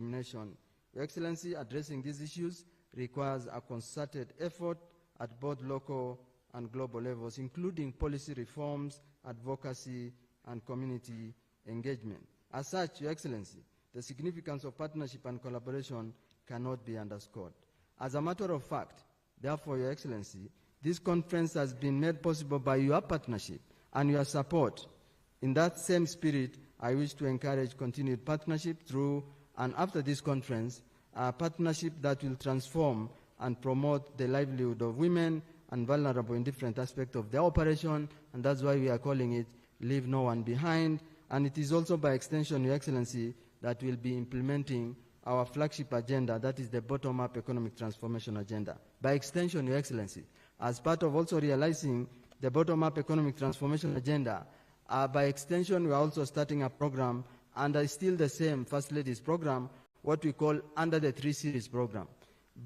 discrimination. Your Excellency, addressing these issues requires a concerted effort at both local and global levels, including policy reforms, advocacy, and community engagement. As such, Your Excellency, the significance of partnership and collaboration cannot be underscored. As a matter of fact, therefore, Your Excellency, this conference has been made possible by your partnership and your support. In that same spirit, I wish to encourage continued partnership through and after this conference, a partnership that will transform and promote the livelihood of women and vulnerable in different aspects of their operation, and that's why we are calling it Leave No One Behind. And it is also by extension, Your Excellency, that we'll be implementing our flagship agenda, that is the bottom-up economic transformation agenda. By extension, Your Excellency, as part of also realizing the bottom-up economic transformation agenda, by extension, we are also starting a program under still the same First Lady's program, what we call Under the 3 Series program.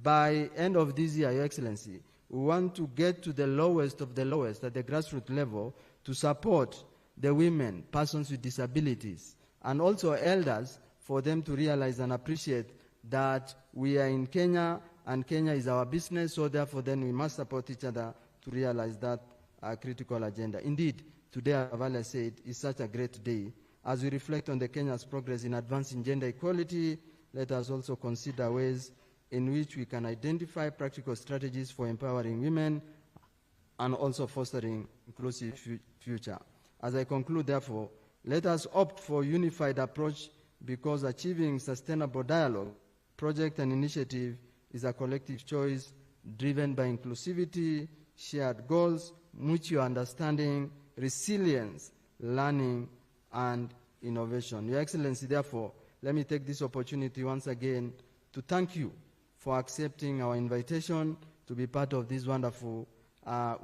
By end of this year, Your Excellency, we want to get to the lowest of the lowest at the grassroots level to support the women, persons with disabilities, and also elders for them to realize and appreciate that we are in Kenya and Kenya is our business, so therefore then we must support each other to realize that critical agenda. Indeed, today, as Vala said, is such a great day. As we reflect on the Kenya's progress in advancing gender equality, let us also consider ways in which we can identify practical strategies for empowering women and also fostering inclusive future. As I conclude, therefore, let us opt for a unified approach because achieving sustainable dialogue, project and initiative is a collective choice driven by inclusivity, shared goals, mutual understanding, resilience, learning, and innovation. Your Excellency, therefore, let me take this opportunity once again to thank you for accepting our invitation to be part of this wonderful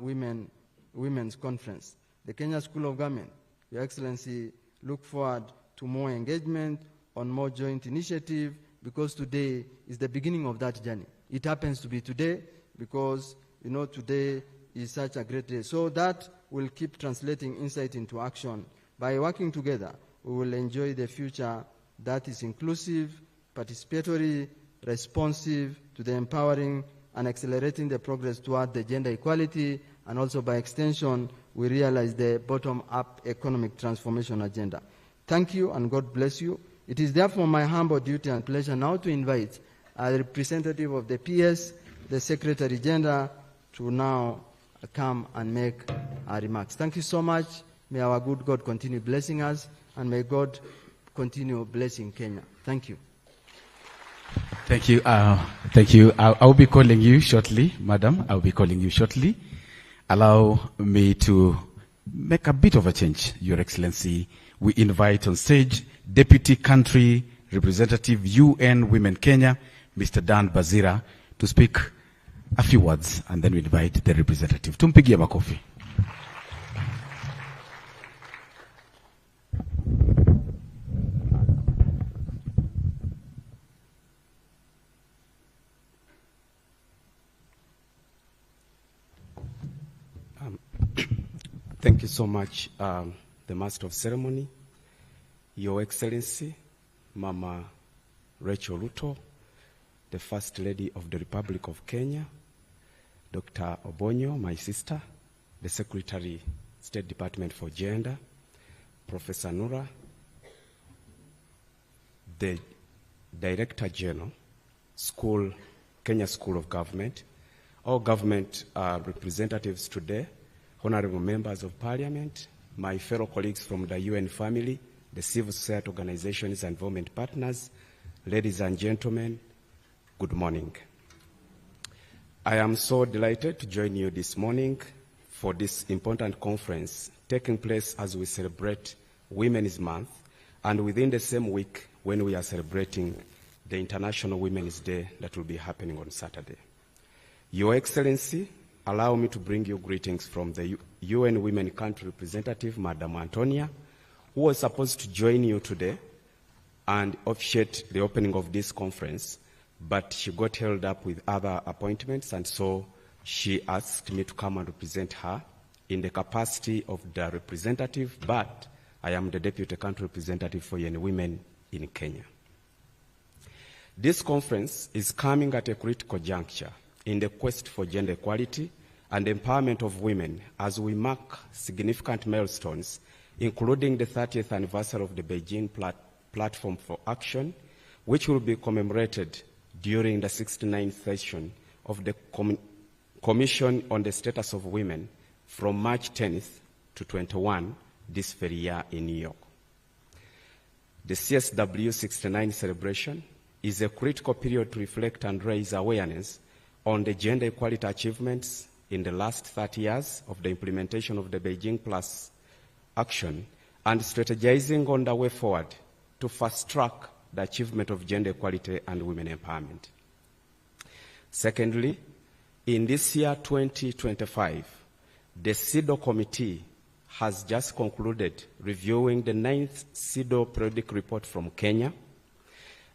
women's conference. The Kenya School of Government, Your Excellency, look forward to more engagement on more joint initiative because today is the beginning of that journey. It happens to be today because, you know, today is such a great day. So that will keep translating insight into action. By working together, we will enjoy the future that is inclusive, participatory, responsive to the empowering and accelerating the progress toward the gender equality, and also by extension, we realize the bottom-up economic transformation agenda. Thank you and God bless you. It is therefore my humble duty and pleasure now to invite a representative of the PS, the Secretary General, to now come and make our remarks. Thank you so much. May our good God continue blessing us, and may God continue blessing Kenya. Thank you. Thank you. Thank you. I'll be calling you shortly, Madam. I'll be calling you shortly. Allow me to make a bit of a change, Your Excellency. We invite on stage Deputy Country Representative UN Women Kenya, Mr. Dan Bazira, to speak a few words, and then we invite the representative. Tumpigie makofi. Thank you so much, the Master of Ceremony, Your Excellency, Mama Rachael Ruto, the First Lady of the Republic of Kenya, Dr. Obonyo, my sister, the Secretary, State Department for Gender, Professor Nura, the Director General, Kenya School of Government, all government representatives today, honorable members of Parliament, my fellow colleagues from the UN family, the civil society organizations and government partners, ladies and gentlemen, good morning. I am so delighted to join you this morning for this important conference taking place as we celebrate Women's Month and within the same week when we are celebrating the International Women's Day that will be happening on Saturday. Your Excellency, allow me to bring you greetings from the UN Women Country Representative, Madam Antonia, who was supposed to join you today and officiate the opening of this conference, but she got held up with other appointments, and so she asked me to come and represent her in the capacity of the representative, but I am the Deputy Country Representative for UN Women in Kenya. This conference is coming at a critical juncture in the quest for gender equality and empowerment of women as we mark significant milestones, including the 30th anniversary of the Beijing Platform for Action, which will be commemorated during the 69th session of the Commission on the Status of Women from March 10th to 21 this very year in New York. The CSW 69 celebration is a critical period to reflect and raise awareness on the gender equality achievements in the last 30 years of the implementation of the Beijing Plus action and strategizing on the way forward to fast-track the achievement of gender equality and women empowerment. Secondly, in this year 2025, the CEDAW committee has just concluded reviewing the 9th CEDAW periodic report from Kenya,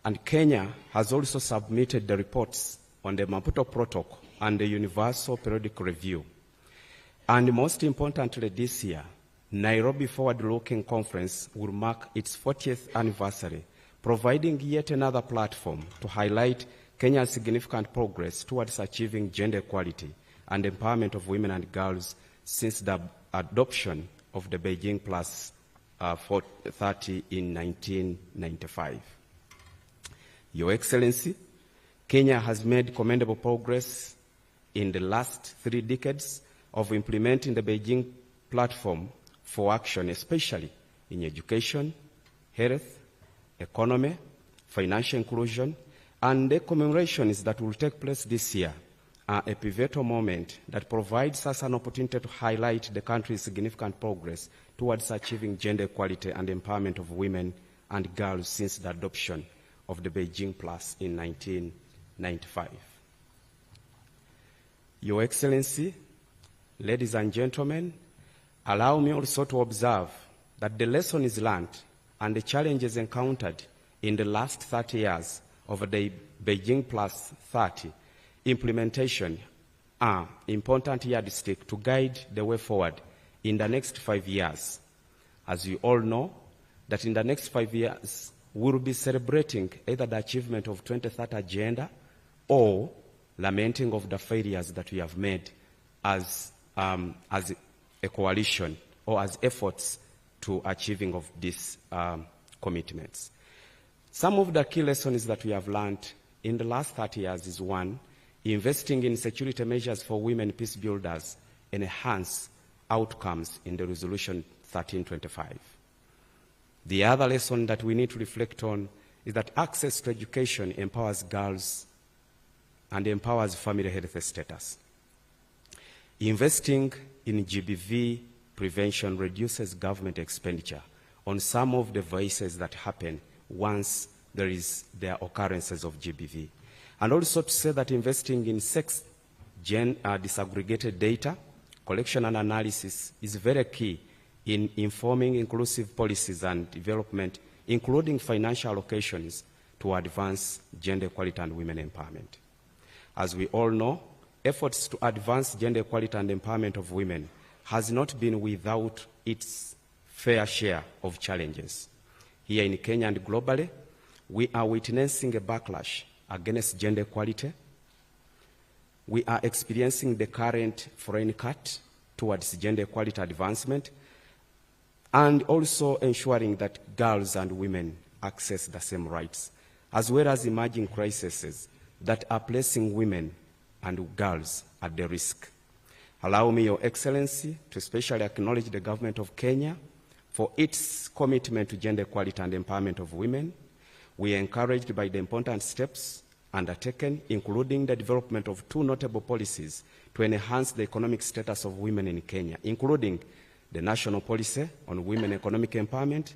and Kenya has also submitted the reports on the Maputo Protocol and the Universal Periodic Review. And most importantly this year, Nairobi Forward-Looking Conference will mark its 40th anniversary, providing yet another platform to highlight Kenya's significant progress towards achieving gender equality and empowerment of women and girls since the adoption of the Beijing Plus 30 in 1995. Your Excellency, Kenya has made commendable progress in the last 3 decades of implementing the Beijing Platform for Action, especially in education, health, economy, financial inclusion, and the commemorations that will take place this year are a pivotal moment that provides us an opportunity to highlight the country's significant progress towards achieving gender equality and empowerment of women and girls since the adoption of the Beijing Plus in 1995. Your Excellency, ladies and gentlemen, allow me also to observe that the lesson is learned and the challenges encountered in the last 30 years of the Beijing Plus 30 implementation are important yardstick to guide the way forward in the next 5 years. As you all know, that in the next 5 years, we will be celebrating either the achievement of 2030 agenda or lamenting of the failures that we have made as a coalition or as efforts to achieving of these commitments. Some of the key lessons that we have learned in the last 30 years is: 1, investing in security measures for women peace builders enhance outcomes in the Resolution 1325. The other lesson that we need to reflect on is that access to education empowers girls and empowers family health status. Investing in GBV prevention reduces government expenditure on some of the vices that happen once there are occurrences of GBV. And also to say that investing in sex disaggregated data, collection and analysis is very key in informing inclusive policies and development, including financial allocations to advance gender equality and women empowerment. As we all know, efforts to advance gender equality and empowerment of women has not been without its fair share of challenges. Here in Kenya and globally, we are witnessing a backlash against gender equality. We are experiencing the current foreign cut towards gender equality advancement, and also ensuring that girls and women access the same rights, as well as emerging crises that are placing women and girls at the risk. Allow me, Your Excellency, to especially acknowledge the government of Kenya for its commitment to gender equality and empowerment of women. We are encouraged by the important steps undertaken, including the development of 2 notable policies to enhance the economic status of women in Kenya, including the National Policy on Women Economic Empowerment,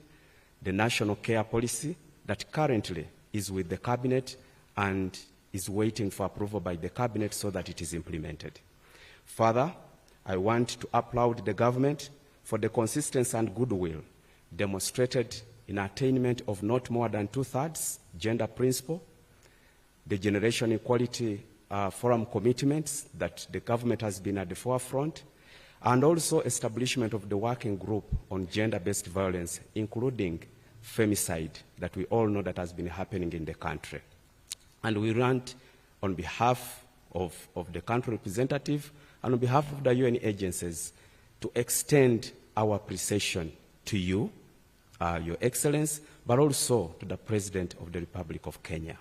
the National Care Policy that currently is with the Cabinet and is waiting for approval by the Cabinet so that it is implemented. Further, I want to applaud the government for the consistency and goodwill demonstrated in attainment of not more than 2/3 gender principle, the Generation Equality Forum commitments that the government has been at the forefront, and also establishment of the working group on gender-based violence, including femicide, that we all know that has been happening in the country. And we want, on behalf of the country representative and on behalf of the UN agencies, to extend our appreciation to you, Your Excellence, but also to the President of the Republic of Kenya.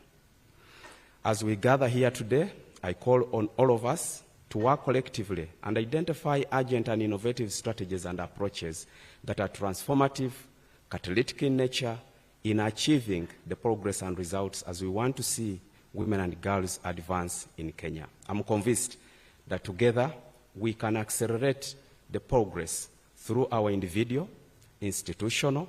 As we gather here today, I call on all of us to work collectively and identify urgent and innovative strategies and approaches that are transformative, catalytic in nature, in achieving the progress and results as we want to see women and girls advance in Kenya. I'm convinced that together we can accelerate the progress through our individual, institutional,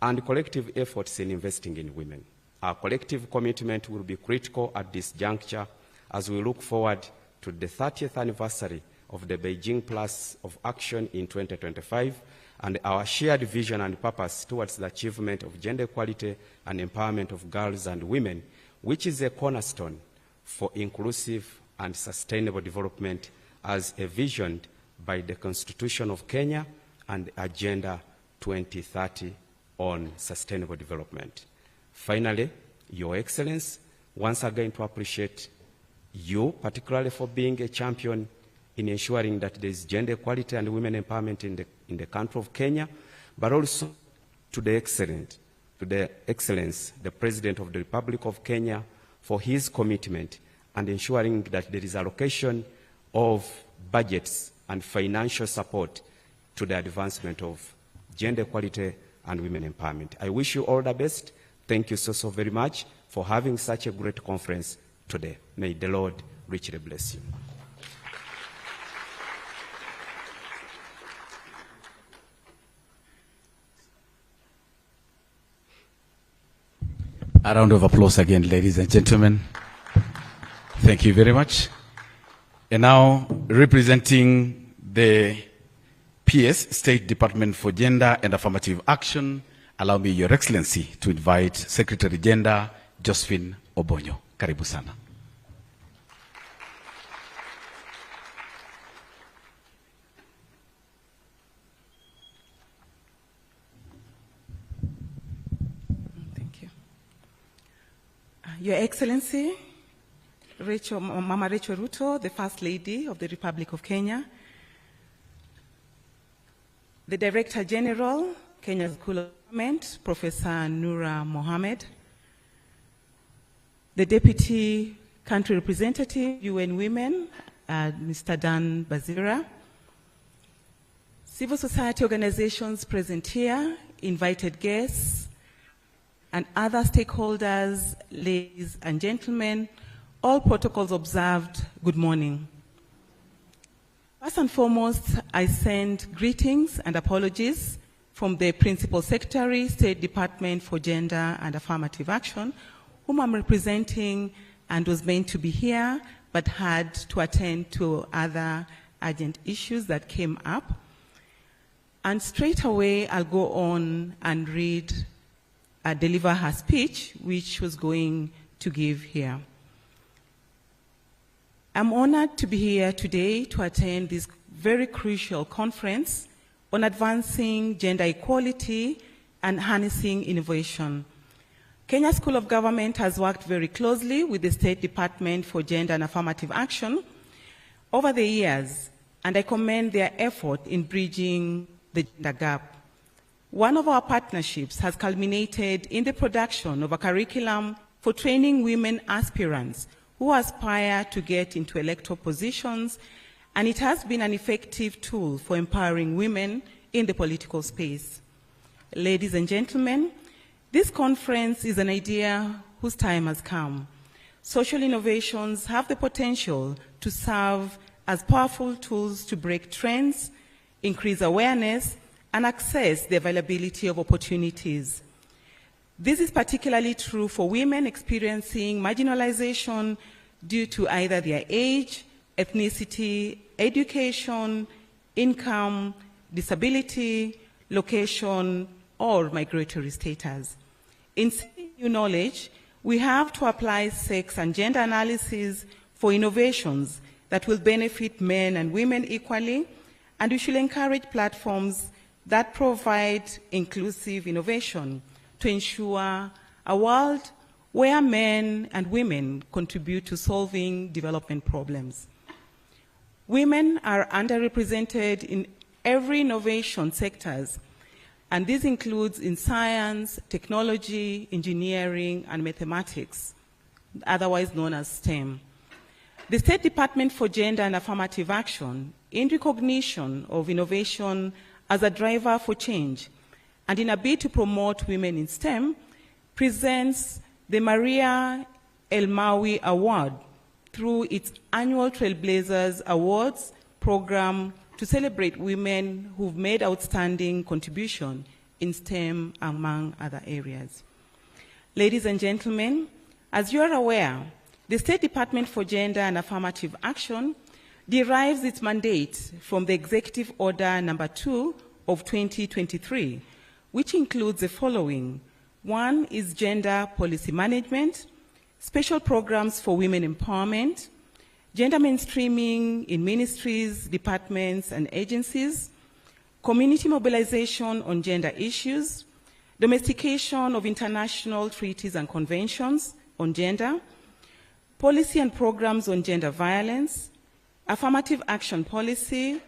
and collective efforts in investing in women. Our collective commitment will be critical at this juncture as we look forward to the 30th anniversary of the Beijing Plus of Action in 2025 and our shared vision and purpose towards the achievement of gender equality and empowerment of girls and women, which is a cornerstone for inclusive and sustainable development as envisioned by the Constitution of Kenya and Agenda 2030 on sustainable development. Finally, Your Excellence, once again to appreciate you, particularly for being a champion in ensuring that there is gender equality and women empowerment in the country of Kenya, but also to the Excellence, the President of the Republic of Kenya, for his commitment and ensuring that there is allocation of budgets and financial support to the advancement of gender equality and women empowerment. I wish you all the best. Thank you so very much for having such a great conference today. May the Lord richly bless you. A round of applause again, ladies and gentlemen. Thank you very much. And now, representing the PS, State Department for Gender and Affirmative Action, allow me, Your Excellency, to invite Secretary Gender, Josephine Obonyo. Karibu sana. Thank you. Your Excellency, Mama Rachael Ruto, the First Lady of the Republic of Kenya, the Director General, Kenya School of Government, Professor Noura Mohammed, the Deputy Country Representative, UN Women, Mr. Dan Bazira, civil society organizations present here, invited guests, and other stakeholders, ladies and gentlemen, all protocols observed, good morning. First and foremost, I send greetings and apologies from the Principal Secretary, State Department for Gender and Affirmative Action, whom I'm representing and was meant to be here, but had to attend to other urgent issues that came up. And straight away, I'll go on and deliver her speech, which was going to give here. I'm honored to be here today to attend this very crucial conference on advancing gender equality and harnessing innovation. Kenya School of Government has worked very closely with the State Department for Gender and Affirmative Action over the years, and I commend their effort in bridging the gender gap. One of our partnerships has culminated in the production of a curriculum for training women aspirants who aspire to get into electoral positions, and it has been an effective tool for empowering women in the political space. Ladies and gentlemen, this conference is an idea whose time has come. Social innovations have the potential to serve as powerful tools to break trends, increase awareness, and access the availability of opportunities. This is particularly true for women experiencing marginalization due to either their age, ethnicity, education, income, disability, location, or migratory status. In seeking new knowledge, we have to apply sex and gender analysis for innovations that will benefit men and women equally, and we should encourage platforms that provide inclusive innovation to ensure a world where men and women contribute to solving development problems. Women are underrepresented in every innovation sectors, and this includes in science, technology, engineering, and mathematics, otherwise known as STEM. The State Department for Gender and Affirmative Action, in recognition of innovation as a driver for change, and in a bid to promote women in STEM, presents the Maria El-Mawi Award through its annual Trailblazers Awards program to celebrate women who've made outstanding contribution in STEM, among other areas. Ladies and gentlemen, as you are aware, the State Department for Gender and Affirmative Action derives its mandate from the Executive Order Number 2 of 2023, which includes the following. One is gender policy management, special programs for women empowerment, gender mainstreaming in ministries, departments, and agencies, community mobilization on gender issues, domestication of international treaties and conventions on gender, policy and programs on gender violence, affirmative action policy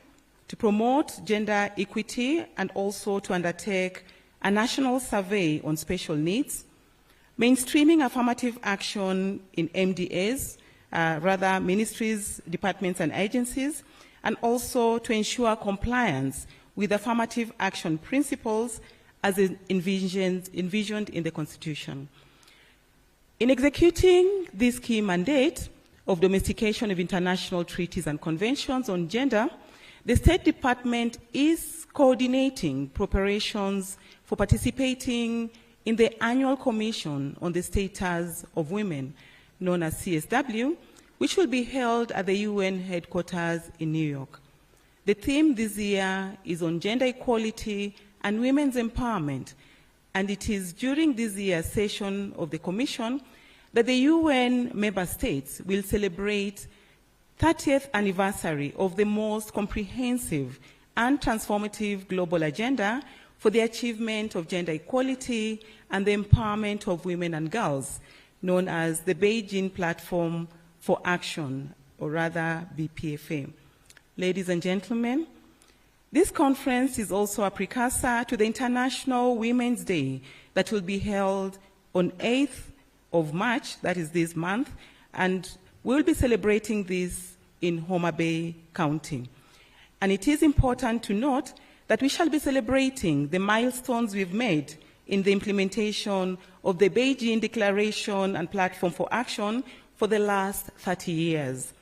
to promote gender equity and also to undertake a national survey on special needs, mainstreaming affirmative action in MDAs, ministries, departments, and agencies, and also to ensure compliance with affirmative action principles as envisioned in the Constitution. In executing this key mandate of domestication of international treaties and conventions on gender, the State Department is coordinating preparations for participating in the Annual Commission on the Status of Women, known as CSW, which will be held at the UN headquarters in New York. The theme this year is on gender equality and women's empowerment, and it is during this year's session of the Commission that the UN member states will celebrate 30th anniversary of the most comprehensive and transformative global agenda for the achievement of gender equality and the empowerment of women and girls, known as the Beijing Platform for Action, or rather BPFA. Ladies and gentlemen, this conference is also a precursor to the International Women's Day that will be held on 8th of March, that is this month, and we'll be celebrating this in Homa Bay County. And it is important to note that we shall be celebrating the milestones we've made in the implementation of the Beijing Declaration and Platform for Action for the last 30 years.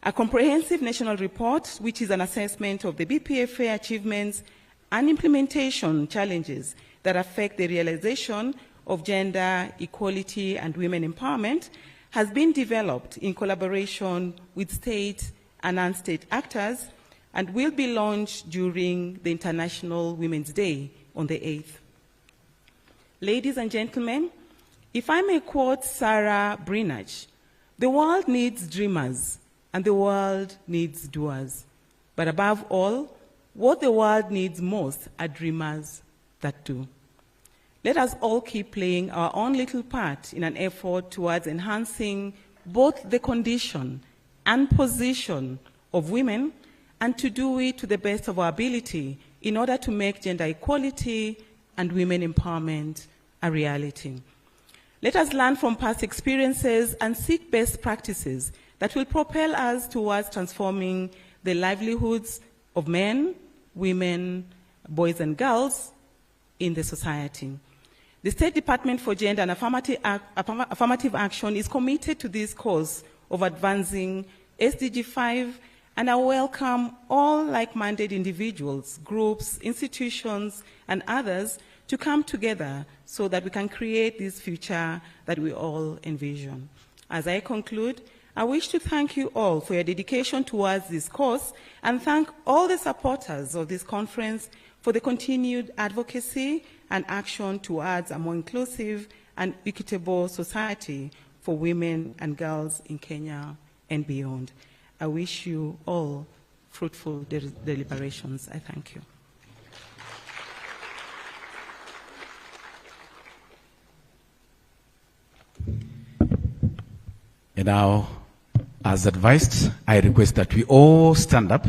A comprehensive national report, which is an assessment of the BPFA achievements and implementation challenges that affect the realization of gender equality and women empowerment, has been developed in collaboration with state and non-state actors and will be launched during the International Women's Day on the 8th. Ladies and gentlemen, if I may quote Sarah Brinach, the world needs dreamers and the world needs doers. But above all, what the world needs most are dreamers that do. Let us all keep playing our own little part in an effort towards enhancing both the condition and position of women, and to do it to the best of our ability in order to make gender equality and women empowerment a reality. Let us learn from past experiences and seek best practices that will propel us towards transforming the livelihoods of men, women, boys and girls in the society. The State Department for Gender and Affirmative Action is committed to this cause of advancing SDG 5, and I welcome all like-minded individuals, groups, institutions, and others to come together so that we can create this future that we all envision. As I conclude, I wish to thank you all for your dedication towards this cause and thank all the supporters of this conference for the continued advocacy and action towards a more inclusive and equitable society for women and girls in Kenya and beyond. I wish you all fruitful deliberations. I thank you. And now, as advised, I request that we all stand up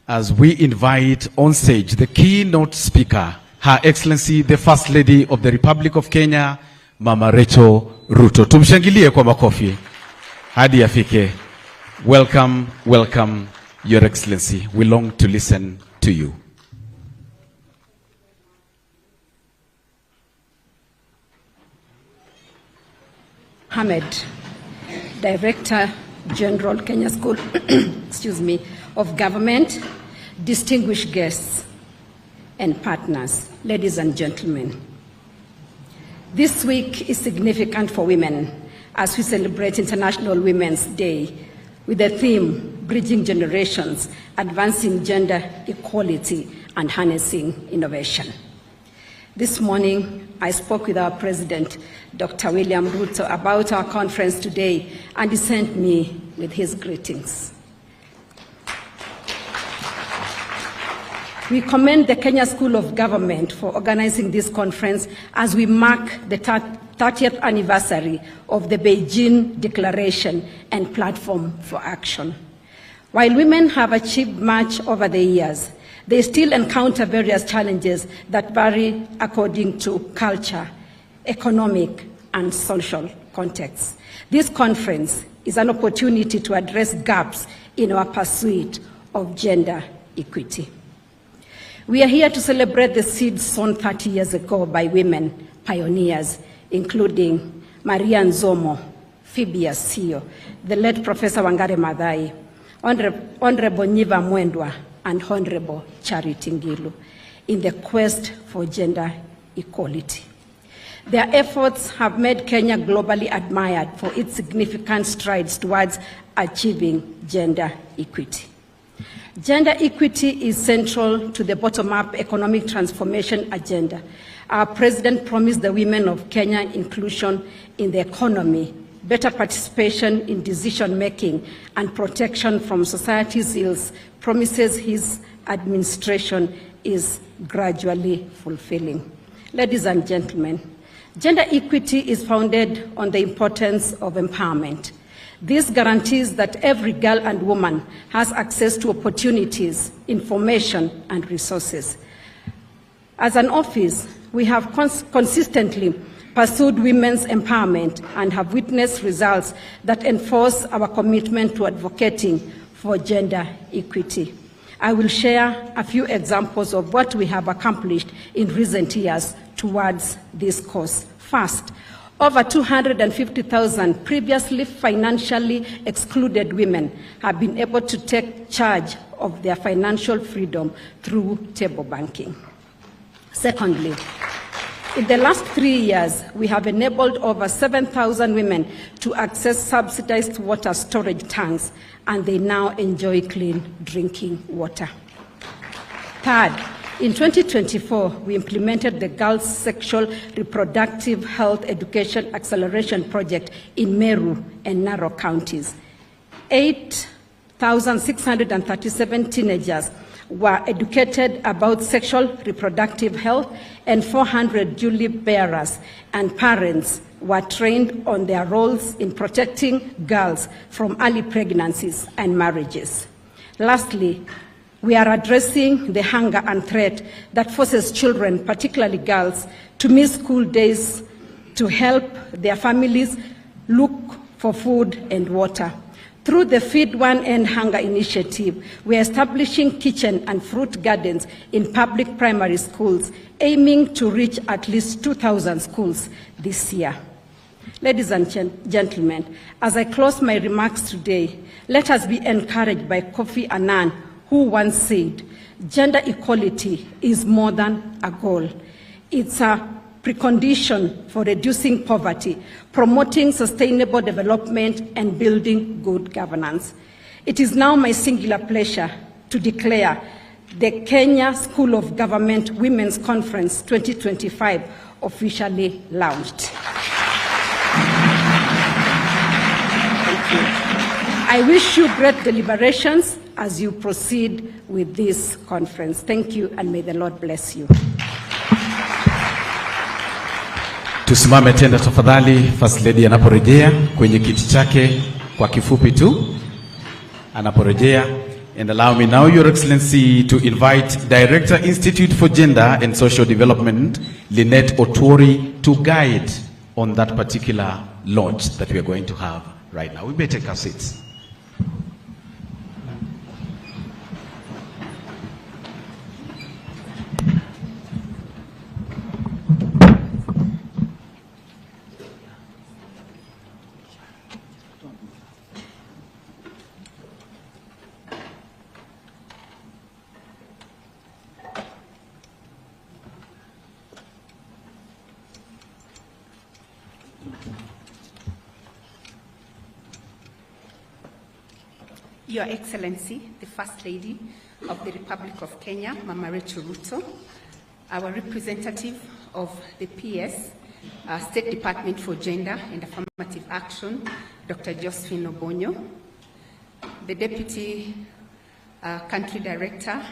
as we invite on stage the keynote speaker, Her Excellency, the First Lady of the Republic of Kenya, Mama Rachael Ruto. Tumshangilie kwa makofi hadi afike. Welcome, welcome, Your Excellency. We long to listen to you. Ahmed, Director General, Kenya School excuse me, of Government, distinguished guests and partners, ladies and gentlemen. This week is significant for women as we celebrate International Women's Day with the theme, Bridging Generations, Advancing Gender Equality and Harnessing Innovation. This morning, I spoke with our President, Dr. William Ruto, about our conference today, and he sent me with his greetings. We commend the Kenya School of Government for organizing this conference as we mark the 30th anniversary of the Beijing Declaration and Platform for Action. While women have achieved much over the years, they still encounter various challenges that vary according to culture, economic, and social contexts. This conference is an opportunity to address gaps in our pursuit of gender equity. We are here to celebrate the seeds sown 30 years ago by women pioneers, including Maria Nzomo, Phoebe Asio, the late Professor Wangare Maathai, Honorable Nyiva Mwendwa, and Honorable Charity Ngilu, in the quest for gender equality. Their efforts have made Kenya globally admired for its significant strides towards achieving gender equity. Gender equity is central to the bottom-up economic transformation agenda. Our President promised the women of Kenya inclusion in the economy, better participation in decision-making, and protection from society's ills, promises his administration is gradually fulfilling. Ladies and gentlemen, gender equity is founded on the importance of empowerment. This guarantees that every girl and woman has access to opportunities, information, and resources. As an office, we have consistently pursued women's empowerment and have witnessed results that enforce our commitment to advocating for gender equity. I will share a few examples of what we have accomplished in recent years towards this cause. First, over 250,000 previously financially excluded women have been able to take charge of their financial freedom through table banking. Secondly, in the last 3 years, we have enabled over 7,000 women to access subsidized water storage tanks, and they now enjoy clean drinking water. Third, in 2024, we implemented the Girls' Sexual Reproductive Health Education Acceleration Project in Meru and Narok counties. 8,637 teenagers were educated about sexual reproductive health, and 400 duly bearers and parents were trained on their roles in protecting girls from early pregnancies and marriages. Lastly, we are addressing the hunger and threat that forces children, particularly girls, to miss school days to help their families look for food and water. Through the Feed One End Hunger initiative, we are establishing kitchen and fruit gardens in public primary schools, aiming to reach at least 2,000 schools this year. Ladies and gentlemen, as I close my remarks today, let us be encouraged by Kofi Annan, who once said, gender equality is more than a goal. It's a precondition for reducing poverty, promoting sustainable development, and building good governance. It is now my singular pleasure to declare the Kenya School of Government Women's Conference 2025 officially launched. Thank you. I wish you great deliberations as you proceed with this conference. Thank you, and may the Lord bless you. Tusimame tena tafadhali, First Lady anaporejea kwenye kiti chake kwa kifupi tu. Anaporejea, and allow me now, Your Excellency, to invite Director, Institute for Gender and Social Development, Lynette Otori, to guide on that particular launch that we are going to have right now. We may take our seats. Your Excellency, the First Lady of the Republic of Kenya, Mama Rachael Ruto, our representative of the PS, State Department for Gender and Affirmative Action, Dr. Josephine Obonyo, the Deputy Country Director,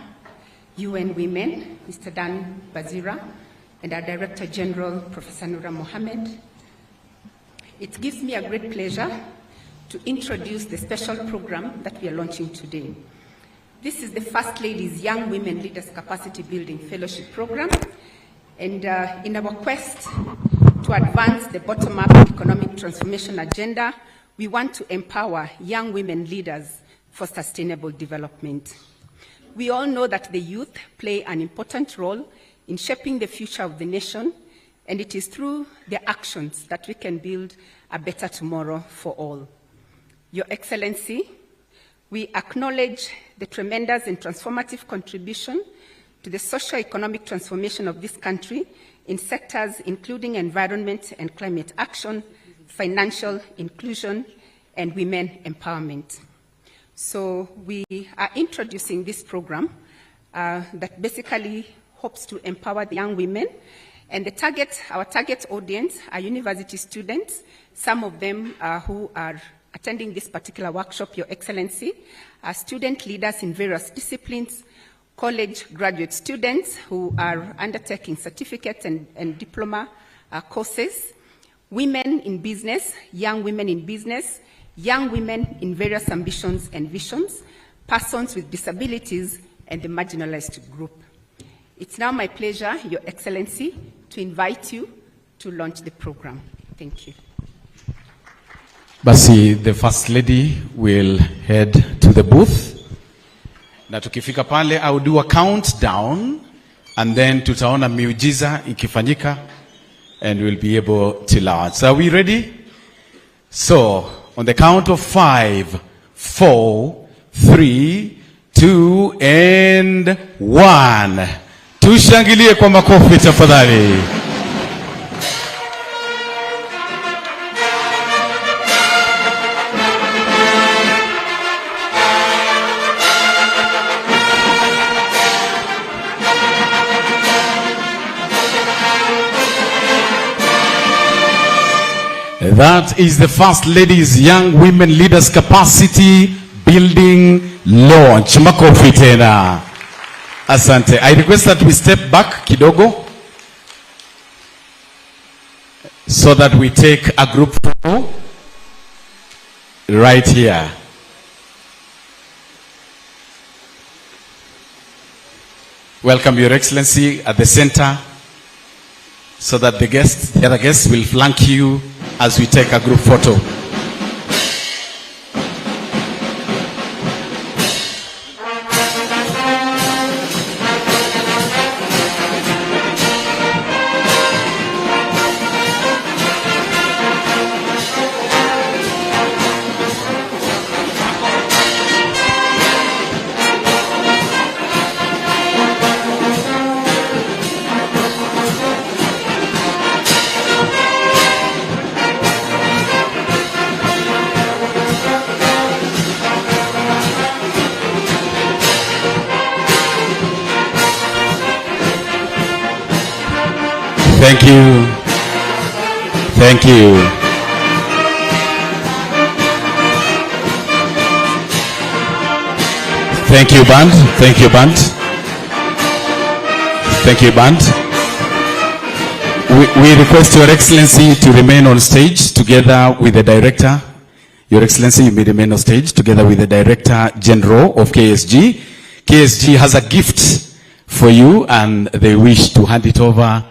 UN Women, Mr. Dan Bazira, and our Director General, Professor Nura Mohammed. It gives me a great pleasure to introduce the special program that we are launching today. This is the First Lady's Young Women Leaders Capacity Building Fellowship Program, and in our quest to advance the bottom-up economic transformation agenda, we want to empower young women leaders for sustainable development. We all know that the youth play an important role in shaping the future of the nation, and it is through their actions that we can build a better tomorrow for all. Your Excellency, we acknowledge the tremendous and transformative contribution to the socio-economic transformation of this country in sectors including environment and climate action, financial inclusion, and women empowerment. So we are introducing this program that basically hopes to empower the young women. And our target audience are university students, some of them who are attending this particular workshop, Your Excellency, are student leaders in various disciplines, college graduate students who are undertaking certificate and diploma courses, women in business, young women in business, young women in various ambitions and visions, persons with disabilities, and the marginalized group. It's now my pleasure, Your Excellency, to invite you to launch the program. Thank you. Basi, the First Lady will head to the booth. Na tukifika pale, I'll do a countdown, and then tutaona miujiza ikifanyika, and we'll be able to launch. So are we ready? So, on the count of 5, 4, 3, 2, and 1. Tushangilie kwa makofi tafadhali. That is the First Lady's Young Women Leaders Capacity Building Launch. Makofi tena. Asante. I request that we step back kidogo so that we take a group photo right here. Welcome, Your Excellency, at the center, so that the other guests will flank you as we take a group photo. Thank you. Thank you. Thank you, band. Thank you, band. Thank you, band. We request Your Excellency to remain on stage together with the Director. Your Excellency, you may remain on stage together with the Director General of KSG. KSG has a gift for you and they wish to hand it over